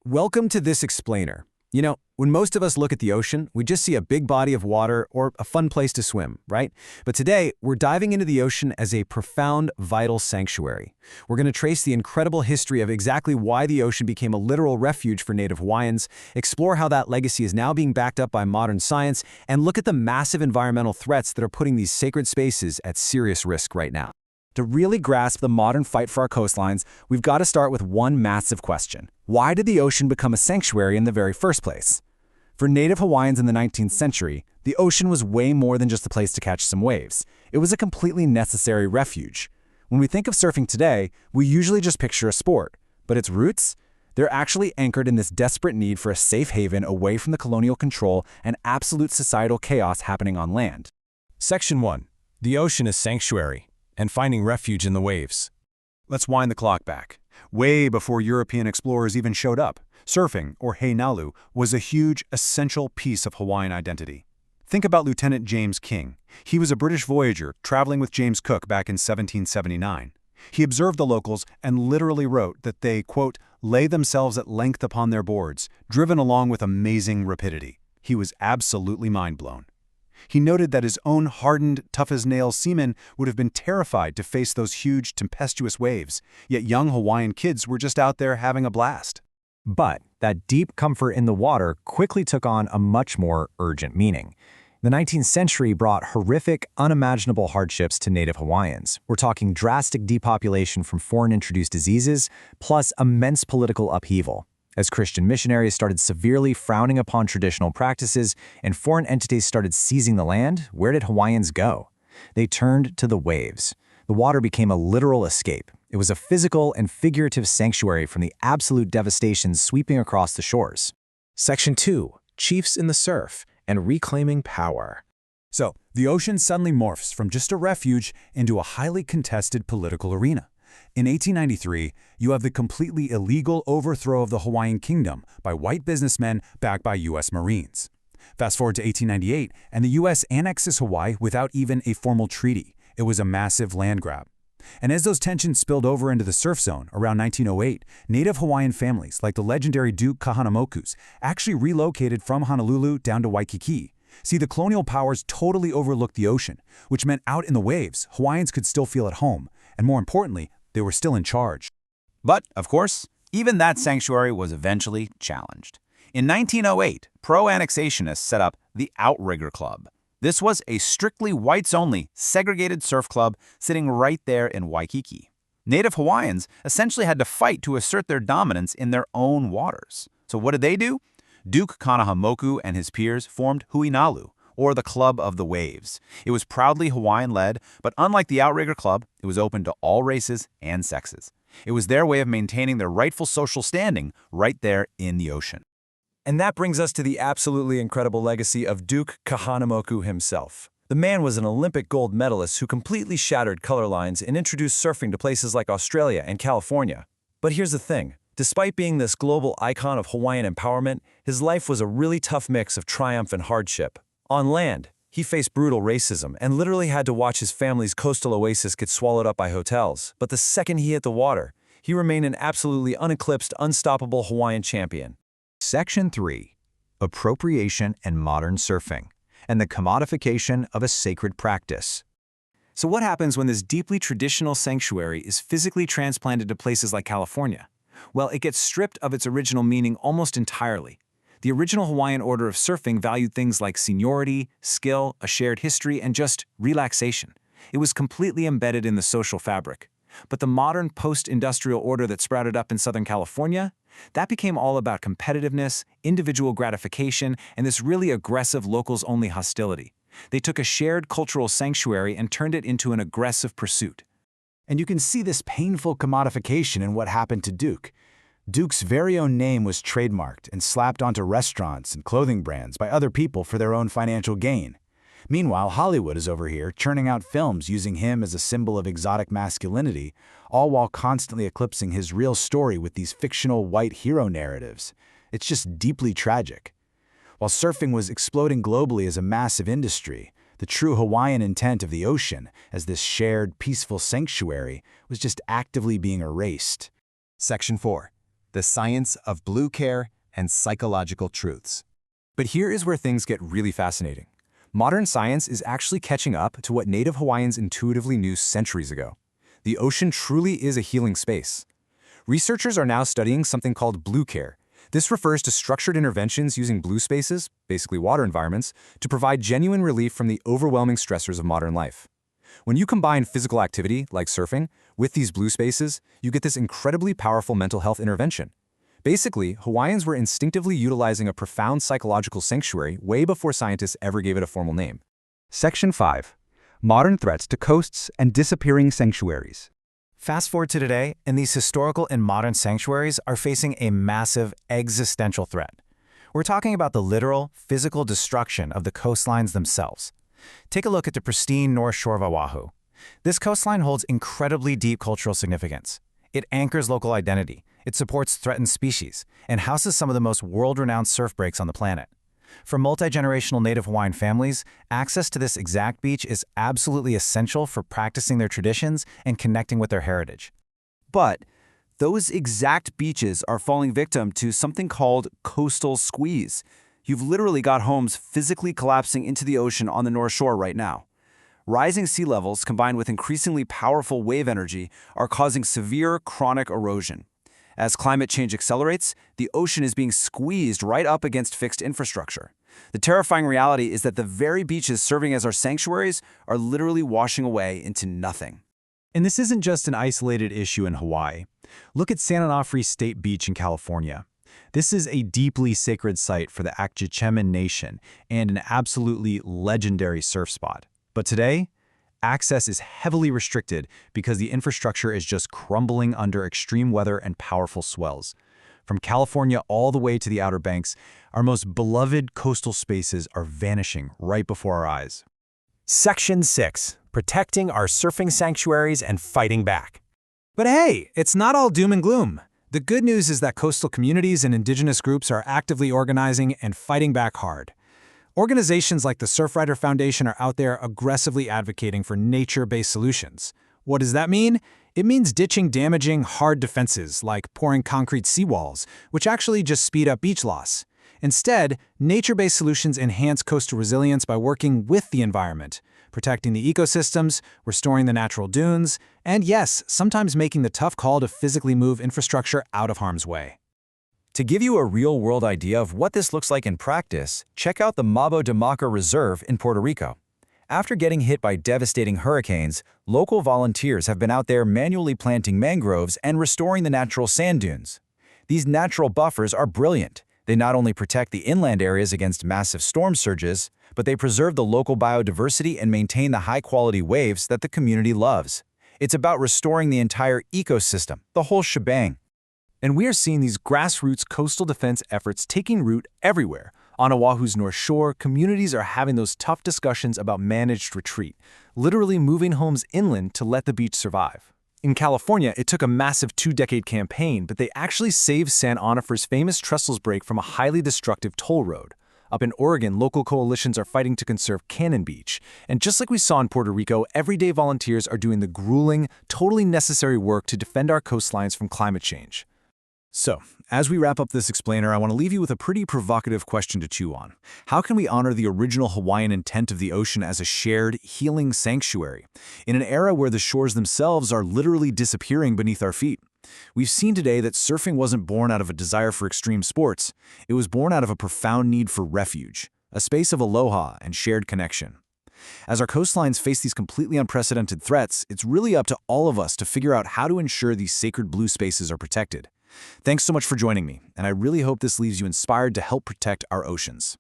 Welcome to this explainer. When most of us look at the ocean, we just see a big body of water or a fun place to swim, right? But today, we're diving into the ocean as a profound, vital sanctuary. We're going to trace the incredible history of exactly why the ocean became a literal refuge for Native Hawaiians, explore how that legacy is now being backed up by modern science, and look at the massive environmental threats that are putting these sacred spaces at serious risk right now. To really grasp the modern fight for our coastlines, we've got to start with one massive question. Why did the ocean become a sanctuary in the very first place? For Native Hawaiians in the 19th century, the ocean was way more than just a place to catch some waves. It was a completely necessary refuge. When we think of surfing today, we usually just picture a sport. But its roots? They're actually anchored in this desperate need for a safe haven away from the colonial control and absolute societal chaos happening on land. Section 1. The ocean is sanctuary, and finding refuge in the waves. Let's wind the clock back. Way before European explorers even showed up, surfing, or hei nalu, was a huge, essential piece of Hawaiian identity. Think about Lieutenant James King. He was a British voyager traveling with James Cook back in 1779. He observed the locals and literally wrote that they, quote, lay themselves at length upon their boards, driven along with amazing rapidity. He was absolutely mind-blown. He noted that his own hardened, tough-as-nails seamen would have been terrified to face those huge, tempestuous waves, yet young Hawaiian kids were just out there having a blast. But that deep comfort in the water quickly took on a much more urgent meaning. The 19th century brought horrific, unimaginable hardships to Native Hawaiians. We're talking drastic depopulation from foreign-introduced diseases, plus immense political upheaval. As Christian missionaries started severely frowning upon traditional practices and foreign entities started seizing the land, where did Hawaiians go? They turned to the waves. The water became a literal escape. It was a physical and figurative sanctuary from the absolute devastation sweeping across the shores. Section 2. Chiefs in the surf and reclaiming power. So, the ocean suddenly morphs from just a refuge into a highly contested political arena. In 1893, you have the completely illegal overthrow of the Hawaiian Kingdom by white businessmen backed by U.S. Marines. Fast forward to 1898, and the U.S. annexes Hawaii without even a formal treaty. It was a massive land grab. And as those tensions spilled over into the surf zone around 1908, Native Hawaiian families like the legendary Duke Kahanamokus actually relocated from Honolulu down to Waikiki. See, the colonial powers totally overlooked the ocean, which meant out in the waves, Hawaiians could still feel at home, and more importantly, they were still in charge. But, of course, even that sanctuary was eventually challenged. In 1908, pro-annexationists set up the Outrigger Club. This was a strictly whites-only, segregated surf club sitting right there in Waikiki. Native Hawaiians essentially had to fight to assert their dominance in their own waters. So what did they do? Duke Kahanamoku and his peers formed Huinalu, or the Club of the Waves. It was proudly Hawaiian-led, but unlike the Outrigger Club, it was open to all races and sexes. It was their way of maintaining their rightful social standing right there in the ocean. And that brings us to the absolutely incredible legacy of Duke Kahanamoku himself. The man was an Olympic gold medalist who completely shattered color lines and introduced surfing to places like Australia and California. But here's the thing. Despite being this global icon of Hawaiian empowerment, his life was a really tough mix of triumph and hardship. On land, he faced brutal racism and literally had to watch his family's coastal oasis get swallowed up by hotels. But the second he hit the water, he remained an absolutely uneclipsed, unstoppable Hawaiian champion. Section 3. Appropriation and modern surfing, and the commodification of a sacred practice. So what happens when this deeply traditional sanctuary is physically transplanted to places like California? Well, it gets stripped of its original meaning almost entirely. The original Hawaiian order of surfing valued things like seniority, skill, a shared history, and just relaxation. It was completely embedded in the social fabric. But the modern post-industrial order that sprouted up in Southern California, that became all about competitiveness, individual gratification, and this really aggressive locals-only hostility. They took a shared cultural sanctuary and turned it into an aggressive pursuit. And you can see this painful commodification in what happened to Duke. Duke's very own name was trademarked and slapped onto restaurants and clothing brands by other people for their own financial gain. Meanwhile, Hollywood is over here churning out films using him as a symbol of exotic masculinity, all while constantly eclipsing his real story with these fictional white hero narratives. It's just deeply tragic. While surfing was exploding globally as a massive industry, the true Hawaiian intent of the ocean as this shared, peaceful sanctuary was just actively being erased. Section 4. the science of blue care and psychological truths. But here is where things get really fascinating. Modern science is actually catching up to what native Hawaiians intuitively knew centuries ago. The ocean truly is a healing space. Researchers are now studying something called blue care. This refers to structured interventions using blue spaces, basically water environments, to provide genuine relief from the overwhelming stressors of modern life. When you combine physical activity, like surfing, with these blue spaces, you get this incredibly powerful mental health intervention. Basically, Hawaiians were instinctively utilizing a profound psychological sanctuary way before scientists ever gave it a formal name. Section 5. Modern threats to coasts and disappearing sanctuaries. Fast forward to today, and these historical and modern sanctuaries are facing a massive existential threat. We're talking about the literal, physical destruction of the coastlines themselves. Take a look at the pristine North Shore of Oahu. This coastline holds incredibly deep cultural significance. It anchors local identity, it supports threatened species, and houses some of the most world-renowned surf breaks on the planet. For multi-generational native Hawaiian families, access to this exact beach is absolutely essential for practicing their traditions and connecting with their heritage. But those exact beaches are falling victim to something called coastal squeeze. You've literally got homes physically collapsing into the ocean on the North Shore right now. Rising sea levels combined with increasingly powerful wave energy are causing severe chronic erosion. As climate change accelerates, the ocean is being squeezed right up against fixed infrastructure. The terrifying reality is that the very beaches serving as our sanctuaries are literally washing away into nothing. And this isn't just an isolated issue in Hawaii. Look at San Onofre State Beach in California. This is a deeply sacred site for the Akjichemen Nation and an absolutely legendary surf spot. But today, access is heavily restricted because the infrastructure is just crumbling under extreme weather and powerful swells. From California all the way to the Outer Banks, our most beloved coastal spaces are vanishing right before our eyes. Section 6. Protecting our surfing sanctuaries and fighting back. But hey, it's not all doom and gloom. The good news is that coastal communities and indigenous groups are actively organizing and fighting back hard. Organizations like the Surfrider Foundation are out there aggressively advocating for nature-based solutions. What does that mean? It means ditching damaging, hard defenses like pouring concrete seawalls, which actually just speed up beach loss. Instead, nature-based solutions enhance coastal resilience by working with the environment, protecting the ecosystems, restoring the natural dunes, and yes, sometimes making the tough call to physically move infrastructure out of harm's way. To give you a real-world idea of what this looks like in practice, check out the Mabo de Maca Reserve in Puerto Rico. After getting hit by devastating hurricanes, local volunteers have been out there manually planting mangroves and restoring the natural sand dunes. These natural buffers are brilliant. They not only protect the inland areas against massive storm surges, but they preserve the local biodiversity and maintain the high-quality waves that the community loves. It's about restoring the entire ecosystem, the whole shebang. And we are seeing these grassroots coastal defense efforts taking root everywhere. On Oahu's North Shore, communities are having those tough discussions about managed retreat, literally moving homes inland to let the beach survive. In California, it took a massive 2-decade campaign, but they actually saved San Onofre's famous Trestles Break from a highly destructive toll road. Up in Oregon, local coalitions are fighting to conserve Cannon Beach. And just like we saw in Puerto Rico, everyday volunteers are doing the grueling, totally necessary work to defend our coastlines from climate change. So, as we wrap up this explainer, I want to leave you with a pretty provocative question to chew on. How can we honor the original Hawaiian intent of the ocean as a shared, healing sanctuary, in an era where the shores themselves are literally disappearing beneath our feet? We've seen today that surfing wasn't born out of a desire for extreme sports. It was born out of a profound need for refuge, a space of aloha and shared connection. As our coastlines face these completely unprecedented threats, it's really up to all of us to figure out how to ensure these sacred blue spaces are protected. Thanks so much for joining me, and I really hope this leaves you inspired to help protect our oceans.